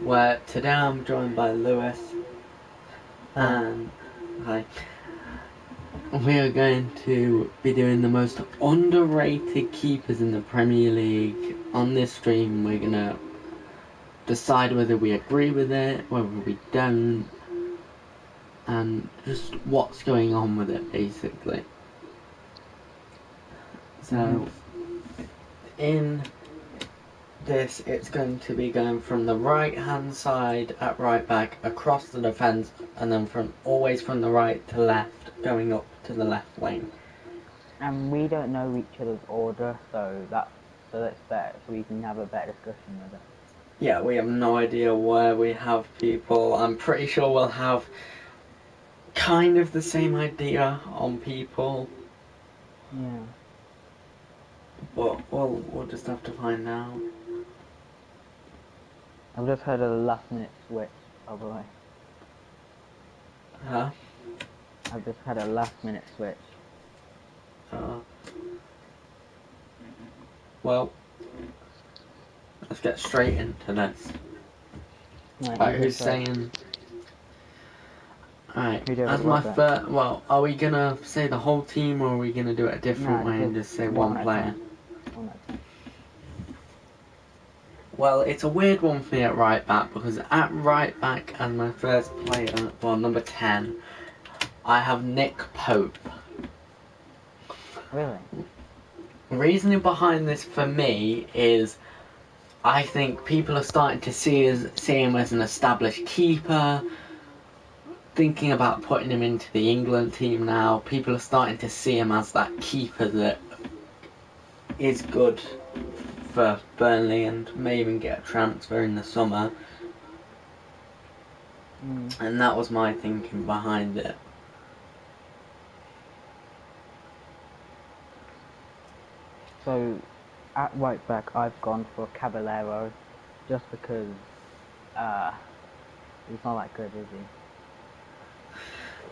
where today I'm joined by Lewis, Hi. and hi. We are going to be doing the most underrated keepers in the Premier League. On this stream, we're gonna decide whether we agree with it, whether we don't, and just what's going on with it, basically. So, in this, it's going to be going from the right hand side at right back across the defence, and then always from the right to left, going up to the left wing. And we don't know each other's order, so that's better, so we can have a better discussion with it. Yeah, we have no idea where we have people. I'm pretty sure we'll have kind of the same idea on people, Yeah. but we'll just have to find out. I've just heard a last minute switch, by the way. Huh? I've just had a last minute switch. Uh, well, let's get straight into this. Right, who's saying? Alright, as my first, well, are we gonna say the whole team, or are we gonna do it a different way and just say one player? Well, it's a weird one for me at right back, because at right back as my first player, well, number 10, I have Nick Pope. Really? The reasoning behind this for me is I think people are starting to see him as an established keeper. Thinking about putting him into the England team now, people are starting to see him as that keeper that is good for Burnley and may even get a transfer in the summer. And that was my thinking behind it. So, at right back, I've gone for Caballero, just because he's not that good, is he?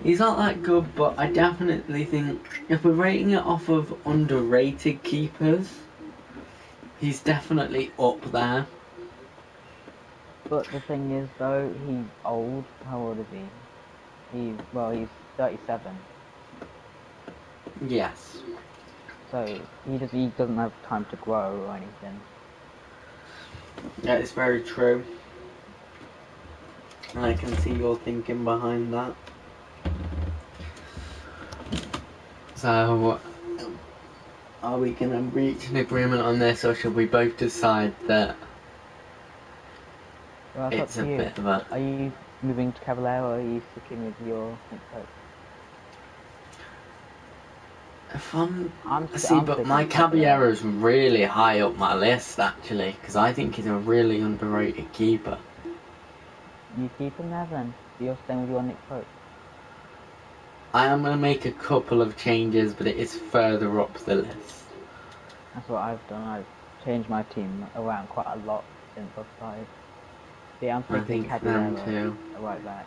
He's not that good, but I definitely think if we're rating it off of underrated keepers, he's definitely up there. But the thing is, though, he's old. How old is he? He's 37. Yes. So he doesn't have time to grow or anything. That is very true. I can see your thinking behind that. So, are we going to reach an agreement on this, or should we both decide that it's a bit of a... Are you moving to Caballero, or are you sticking with your Nick Pope? But my Caballero is really high up my list, actually, because I think he's a really underrated keeper. You keep him there then? You're staying with your Nick Pope? I am going to make a couple of changes, but it is further up the list. That's what I've done. I've changed my team around quite a lot since I've started. Yeah, I'm taking Caballero right back.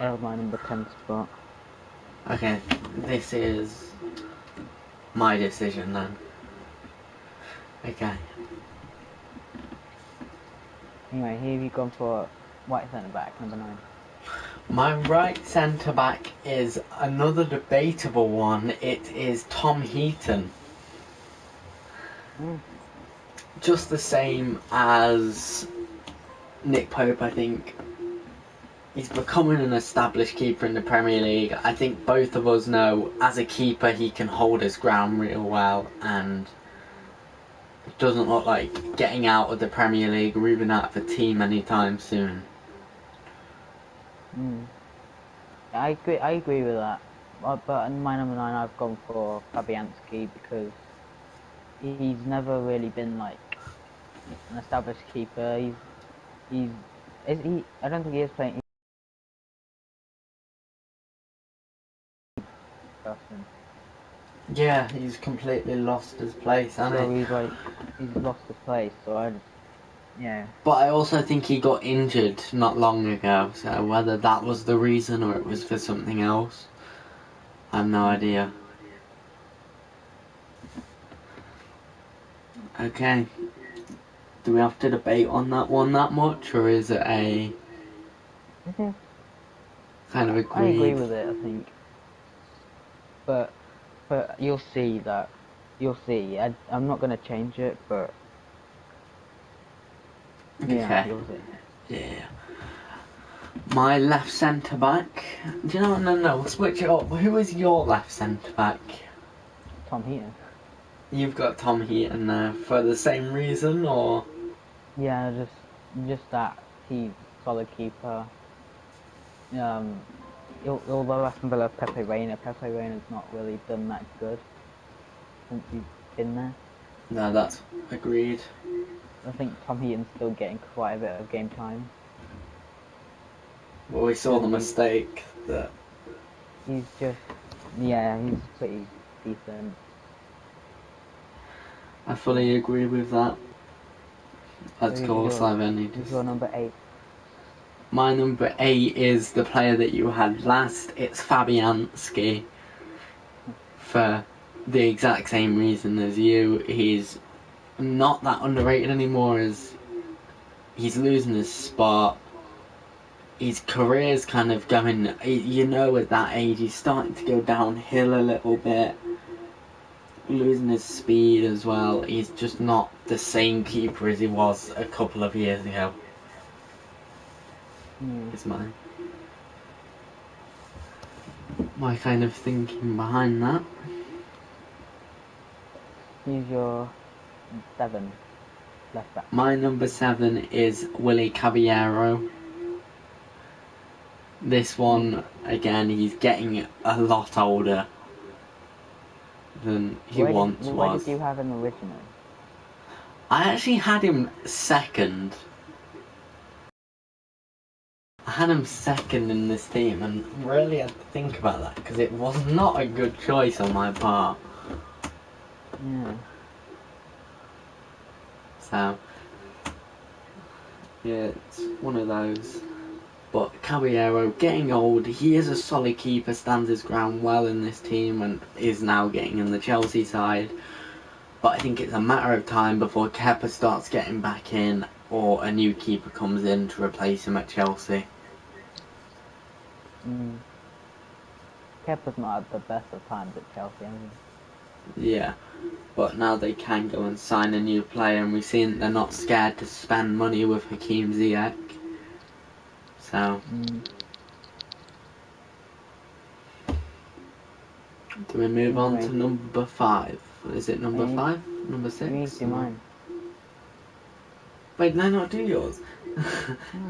I have my number 10 spot. Okay, this is my decision then. Okay. Anyway, here you've gone for right centre back, number 9. My right centre back is another debatable one. It is Tom Heaton. Just the same as Nick Pope, I think. He's becoming an established keeper in the Premier League. I think both of us know, as a keeper, he can hold his ground real well, and it doesn't look like getting out of the Premier League or even out of the team anytime soon. I agree with that. But in my number 9, I've gone for Fabianski because he's never really been like an established keeper. I don't think he is playing. Yeah, he's completely lost his place, hasn't he? He's lost his place. Yeah. But I also think he got injured not long ago, so whether that was the reason or it was for something else, I have no idea. Okay. Do we have to debate on that one that much, or is it a kind of agreed? I agree with it, I think. But you'll see that. You'll see. I'm not going to change it, but yeah, Okay. you'll see. Yeah. My left centre back. Do you know what? No, we'll switch it up. Who is your left centre back? Tom Heaton. You've got Tom Heaton there for the same reason, or? Yeah, just that he's solid keeper. Although Aston Villa have Pepe Reina's not really done that good since he's been there. No, that's agreed. I think Tom Heaton's still getting quite a bit of game time. Well, we saw the mistake that. He's pretty decent. I fully agree with that. Let's go, Slaven. Who's your number 8? My number 8 is the player that you had last. It's Fabianski. For the exact same reason as you. He's not that underrated anymore, as he's losing his spot. His career's kind of going, at that age he's starting to go downhill a little bit, losing his speed as well. He's just not the same keeper as he was a couple of years ago. Is my kind of thinking behind that. Who's your 7 left back? My number 7 is Willy Caballero. This one, again, he's getting a lot older than he once was. Where did you have him originally? I actually had him second. I had him second in this team, and really had to think about that, because it was not a good choice on my part. Yeah. So, yeah, it's one of those. But Caballero, getting old, he is a solid keeper, stands his ground well in this team, and is now getting in the Chelsea side. But I think it's a matter of time before Kepa starts getting back in, or a new keeper comes in to replace him at Chelsea. Kepa's not at the best of times at Chelsea, has he? Yeah, but now they can go and sign a new player, and we've seen they're not scared to spend money with Hakim Ziyech. So, do we move on to number 5? Is it number 5? Number 6? You need to do mine. Wait, no, not do yours.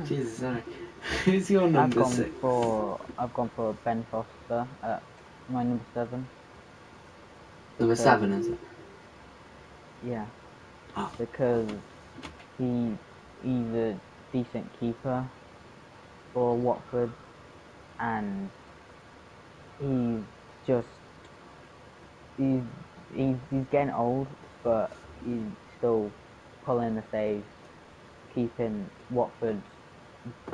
Jesus, sorry. Who's your number 6? I've gone for Ben Foster at my number 7. Number 7, is it? Yeah. Oh. Because he's a decent keeper for Watford, and he's getting old, but he's still pulling the saves, keeping Watford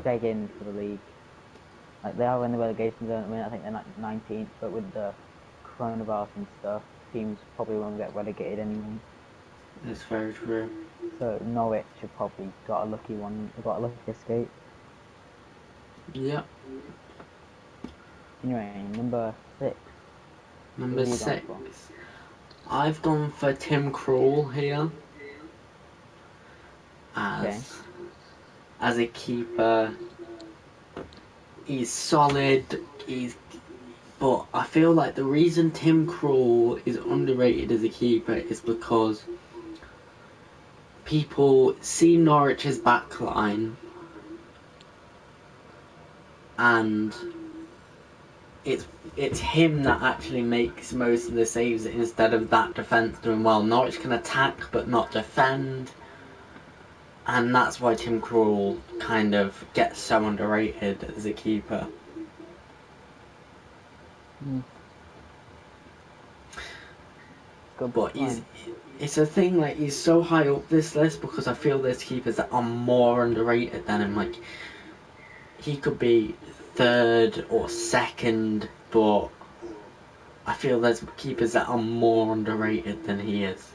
begging for the league. Like, they are in the relegation zone. I mean, I think they're 19th, but with the coronavirus and stuff, teams probably won't get relegated anyway. That's very true. So Norwich have probably got a lucky escape. Yeah. Anyway, number 6. Number 6. I've gone for Tim Krul here. As a keeper, he's solid. But I feel like the reason Tim Krul is underrated as a keeper is because people see Norwich's backline, and it's him that actually makes most of the saves instead of that defence doing well. Norwich can attack but not defend, and that's why Tim Krul kind of gets so underrated as a keeper. But it's a thing, like, he's so high up this list because I feel there's keepers that are more underrated than him. Like, he could be 3rd or 2nd, but I feel there's keepers that are more underrated than he is.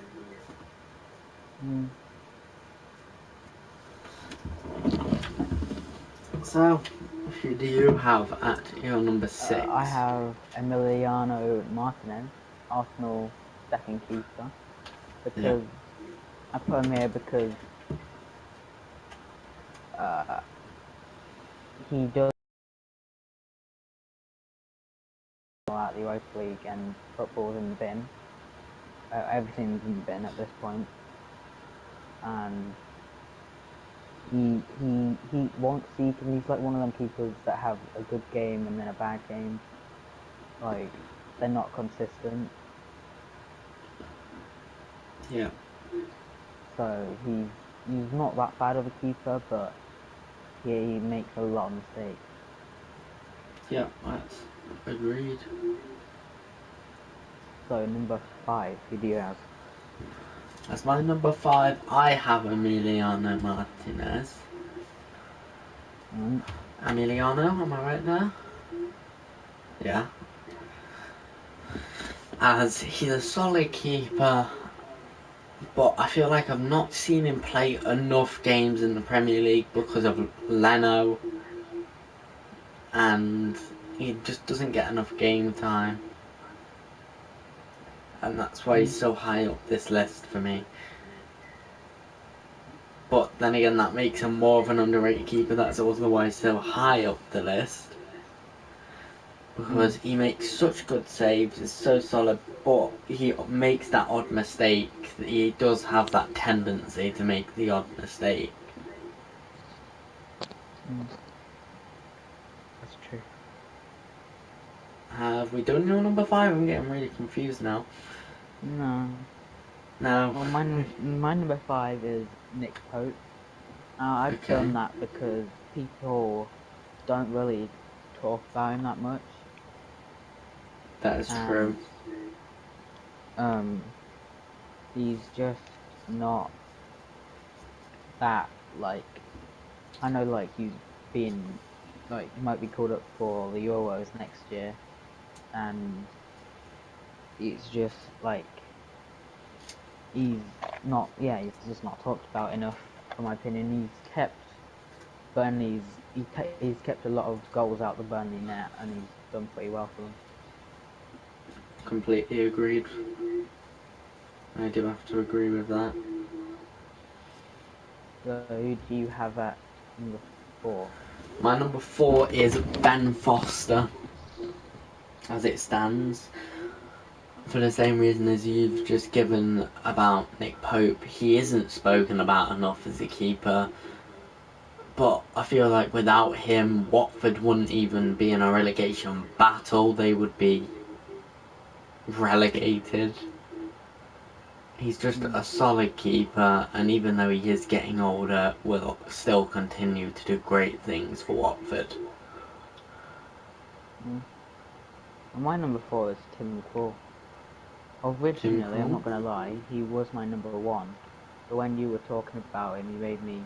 So, who do you have at your number 6? I have Emiliano Martinez, Arsenal second keeper, because I put him here because he does go out the Europa League and football's in the bin. Everything's in the bin at this point, and he wants he's like one of them keepers that have a good game and then a bad game. Like, they're not consistent. Yeah. So he's not that bad of a keeper, but he makes a lot of mistakes. Yeah, that's agreed. So number 5, who do you have? As my number 5, I have Emiliano Martinez. Emiliano, am I right there? Yeah. As he's a solid keeper, but I feel like I've not seen him play enough games in the Premier League because of Leno, and he just doesn't get enough game time. And that's why he's so high up this list for me. But then again, that makes him more of an underrated keeper. That's also why he's so high up the list. Because he makes such good saves, is so solid, but he makes that odd mistake. He does have that tendency to make the odd mistake. That's true. Have we done your number 5? I'm getting really confused now. No. No. Well, my number 5 is Nick Pope. I've done that because people don't really talk about him that much. That is true. He's just not that, like, I know, like, he's been, like, he might be called up for the Euros next year, and it's just, like, he's just not talked about enough, for my opinion. He's kept Burnley's, he's kept a lot of goals out the Burnley net, and he's done pretty well for them. Completely agreed. I do have to agree with that. So who do you have at number 4? My number 4 is Ben Foster, as it stands. For the same reason as you've just given about Nick Pope, he isn't spoken about enough as a keeper. But I feel like without him, Watford wouldn't even be in a relegation battle. They would be relegated. He's just a solid keeper, and even though he is getting older, will still continue to do great things for Watford. My number 4 is Tim McCall. Originally, I'm not going to lie, he was my number 1. But when you were talking about him, you made me,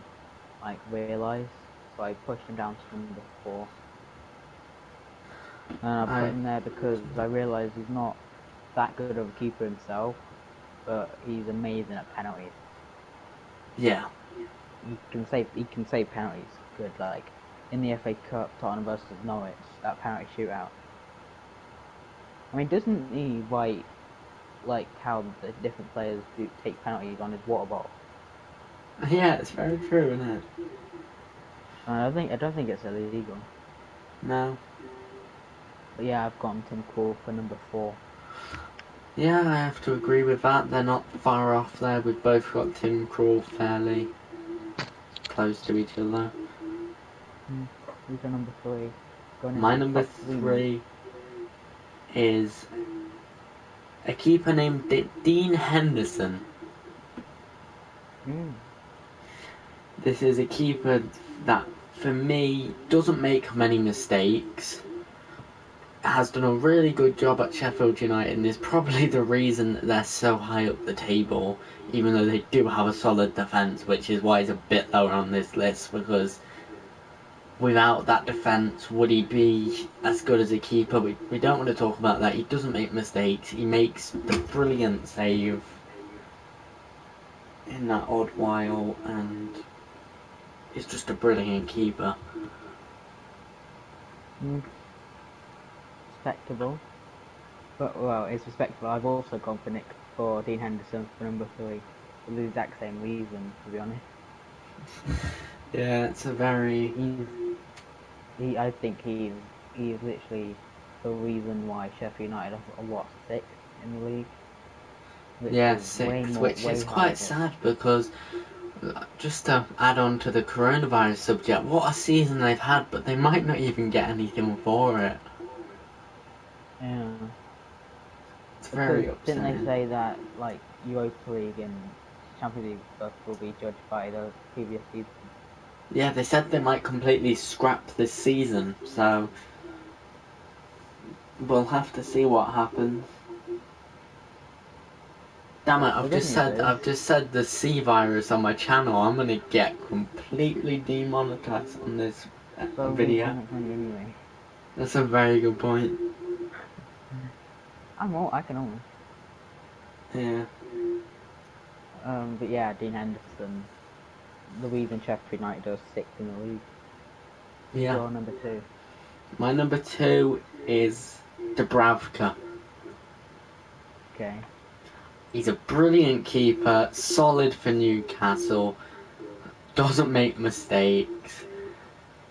like, realise. So I pushed him down to number 4. And I put him there because I realised he's not that good of a keeper himself, but he's amazing at penalties. Yeah. He can save penalties good, like in the FA Cup, Tottenham versus Norwich, that penalty shootout. I mean, doesn't he write, like, how the different players do take penalties on his water bottle? Yeah, it's very true, isn't it? I don't think it's illegal. No. But yeah, I've gotten Tim Krul for number 4. Yeah, I have to agree with that. They're not far off there. We've both got Tim Krul fairly close to each other. Who's your number 3? My number 3 is a keeper named Dean Henderson. This is a keeper that, for me, doesn't make many mistakes. Has done a really good job at Sheffield United and is probably the reason that they're so high up the table, even though they do have a solid defence, which is why he's a bit lower on this list, because without that defence, would he be as good as a keeper? We don't want to talk about that. He doesn't make mistakes. He makes the brilliant save in that odd while, and he's just a brilliant keeper. Mm, respectable. But, well, it's respectable. I've also gone for Dean Henderson for number 3. For the exact same reason, to be honest. Yeah, it's a very... I think he is literally the reason why Sheffield United are what, 6th in the league? Which Yeah, is sixth, which way is higher quite sad because, just to add on to the coronavirus subject, what a season they've had, but they might not even get anything for it. Yeah. It's Because very didn't they upsetting. say that like Europa League and Champions League stuff will be judged by the previous season? Yeah, they said they might completely scrap this season, so we'll have to see what happens. Damn it, The good news is, I've just said the C virus on my channel. I'm gonna get completely demonetized on this well, we video. make money anyway. That's a very good point. I can almost. Yeah. But yeah, Dean Henderson, the reason Sheffield United are 6th in the league. Who's Yeah. your number 2? My number 2 is Dubravka. Okay. He's a brilliant keeper, solid for Newcastle, doesn't make mistakes,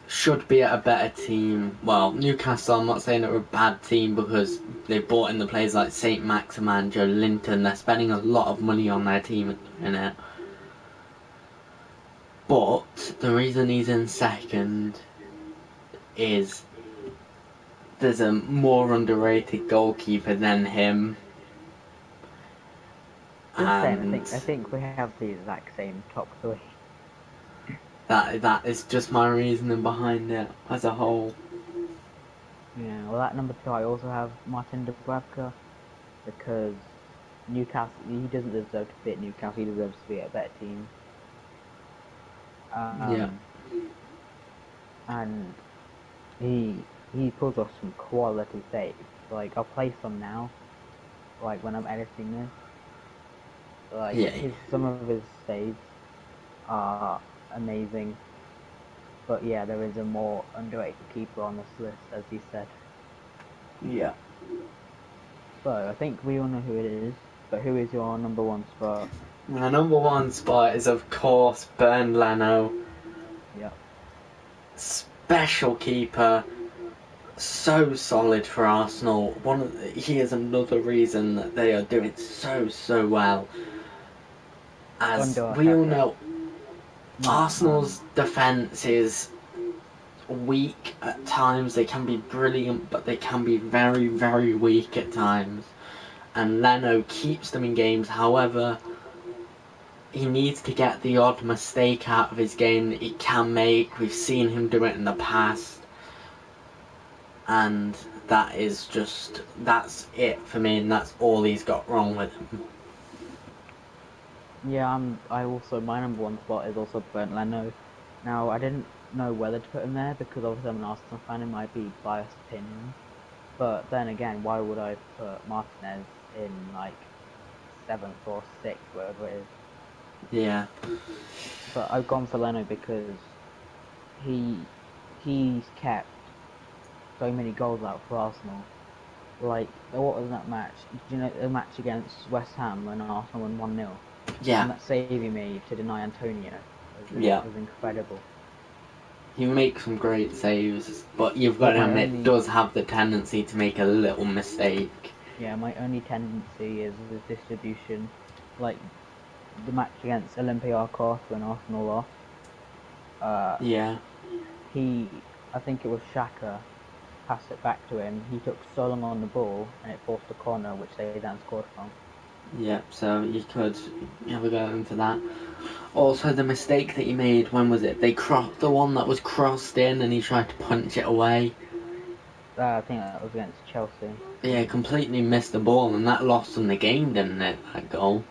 should be at a better team. Well, Newcastle, I'm not saying they're a bad team because they bought in the players like St. Maximan, Joe Linton. They're spending a lot of money on their team at the minute. But the reason he's in second is there's a more underrated goalkeeper than him. Just saying, And I think we have the exact same top 3. that is just my reasoning behind it as a whole. Yeah. Well, at number 2, I also have Martin Dubravka because Newcastle. He doesn't deserve to be at Newcastle. He deserves to be at a better team. Yeah. And he pulls off some quality saves. Like I'll play some now, like when I'm editing this. Like Yeah. some of his saves are amazing. But yeah, there is a more underrated keeper on this list, as you said. Yeah. So I think we all know who it is. But who is your number 1 spot? My number 1 spot is, of course, Bernd Leno. Yep. Special keeper. So solid for Arsenal. He is another reason that they are doing so well. As we all know, Arsenal's defence is weak at times. They can be brilliant, but they can be very weak at times. And Leno keeps them in games. However, he needs to get the odd mistake out of his game that he can make. We've seen him do it in the past. And that's it for me, and that's all he's got wrong with him. Yeah, I also my number 1 spot is also Bernd Leno. Now I didn't know whether to put him there because obviously I'm an Arsenal fan. It might be biased opinion, but then again, why would I put Martinez in like 7th or 6th, whatever it is? Yeah. But I've gone for Leno because he's kept so many goals out for Arsenal. Like what was that match? Do you know the match against West Ham when Arsenal won 1-0? Yeah. And that save he made to deny Antonio was incredible. He makes some great saves, but you've got But to my admit, only does have the tendency to make a little mistake. my only tendency is his distribution. Like the match against Olympiacos when Arsenal lost. Yeah. I think it was Xhaka passed it back to him. He took so long on the ball and it forced a corner, which they then scored from. Yep, so you could have a go into that. Also, the mistake that he made, when was it? The one that was crossed in and he tried to punch it away. I think that was against Chelsea. Yeah, completely missed the ball, and that lost them the game, didn't it? That goal.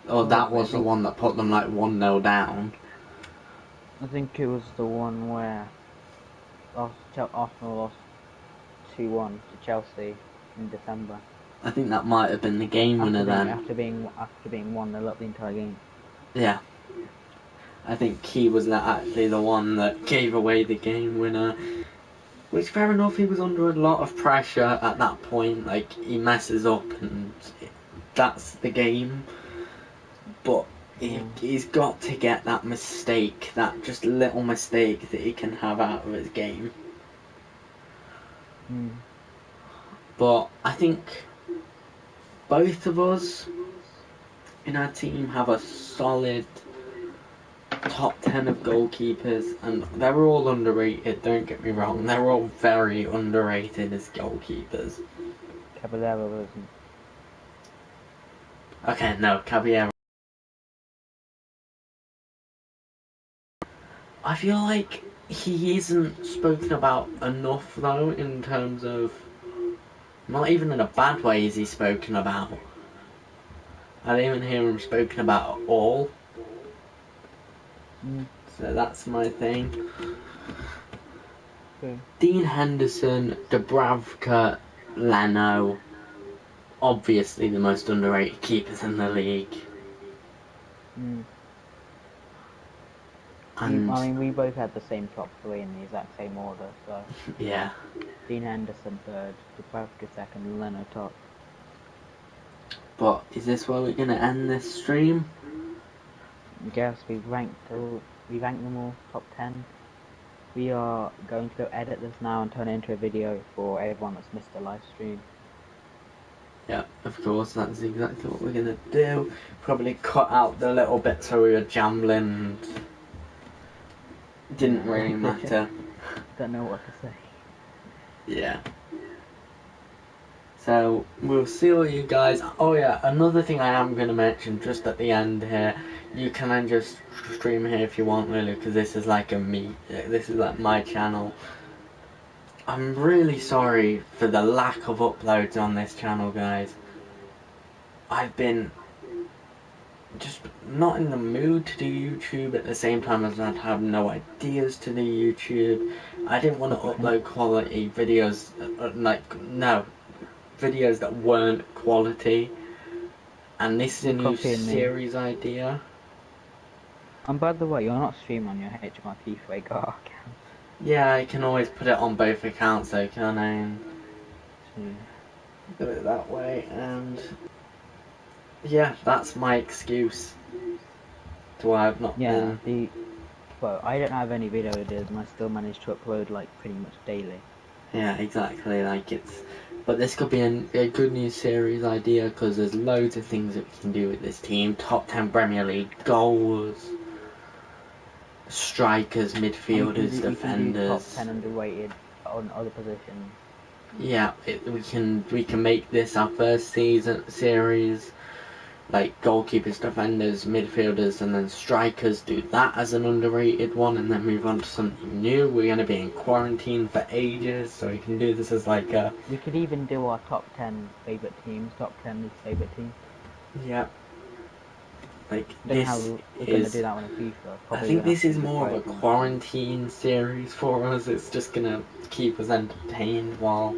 Or that Probably. was the one that put them like 1-0 down. I think it was the one where Arsenal lost 2-1 to Chelsea in December. I think that might have been the game winner then. After being 1-0 up the entire game. Yeah. I think he was actually the one that gave away the game winner. Which, fair enough, he was under a lot of pressure at that point. Like, he messes up and that's the game. But he's got to get that mistake, that just little mistake that he can have out of his game. But I think both of us in our team have a solid top 10 of goalkeepers, and they're all underrated, don't get me wrong. They're all very underrated as goalkeepers. Caballero wasn't. Okay, no, Caballero. I feel like he isn't spoken about enough, though, in terms of... Not even in a bad way is he spoken about. I don't even hear him spoken about at all. So that's my thing. Dean Henderson, Dubravka, Leno. Obviously the most underrated keepers in the league. And I mean, we both had the same top three in the exact same order, so... yeah. Dean Henderson third, Dubravka second, Leno top. But is this where we're going to end this stream? I guess we've ranked them all top 10. We are going to go edit this now and turn it into a video for everyone that's missed the live stream. Yeah, of course, that's exactly what we're going to do. Probably cut out the little bits where we were jambling and didn't really matter. Don't know what to say. Yeah. So, we'll see all you guys. Oh yeah, another thing I am going to mention just at the end here. You can just stream here if you want, really, because this is like this is like my channel. I'm really sorry for the lack of uploads on this channel, guys. I've been just not in the mood to do YouTube at the same time as I have no ideas to do YouTube. I didn't want to upload quality videos, videos that weren't quality. And this is a new series idea. And by the way, you're not streaming on your HMRP Fuego account. Yeah, I can always put it on both accounts though, can't I? Do it that way, and yeah, that's my excuse to why I've not been. Well, I don't have any video ideas and I still manage to upload like pretty much daily. Yeah, exactly, but this could be a good new series idea, because there's loads of things that we can do with this team. Top 10 Premier League goals, strikers, midfielders, defenders. Top 10 underrated on other positions. Yeah, we can make this our first series, like goalkeepers, defenders, midfielders, and then strikers. Do that as an underrated one, and then move on to something new. We're gonna be in quarantine for ages, so we can do this as like a... We could even do our top 10 favourite teams, top 10 least favourite teams. Yeah. Like, We're gonna do that one in FIFA. I think this is more of a quarantine series for us. It's just gonna keep us entertained while...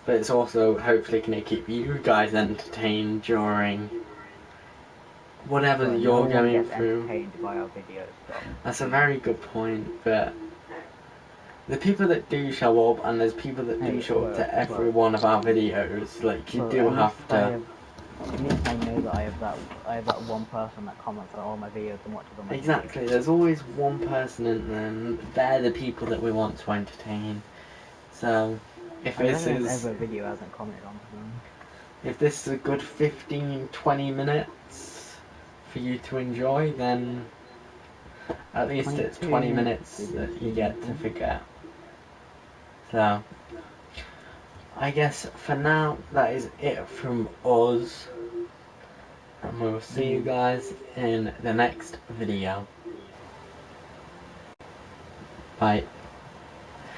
But it's also hopefully gonna keep you guys entertained during whatever you're going through. Entertained by our videos, though. That's a very good point, but the people that do show up, and there's people that do show up to every one of our videos, like, you do have to... At least I know that I have that one person that comments on all my videos and watches all my Exactly, videos. there's always one person in them. They're the people that we want to entertain. So, if this is... Every video hasn't commented on them. If this is a good 15-20 minutes for you to enjoy, then at least it's 20 minutes that you get to forget. So, I guess for now that is it from us, and we'll see you guys in the next video. Bye.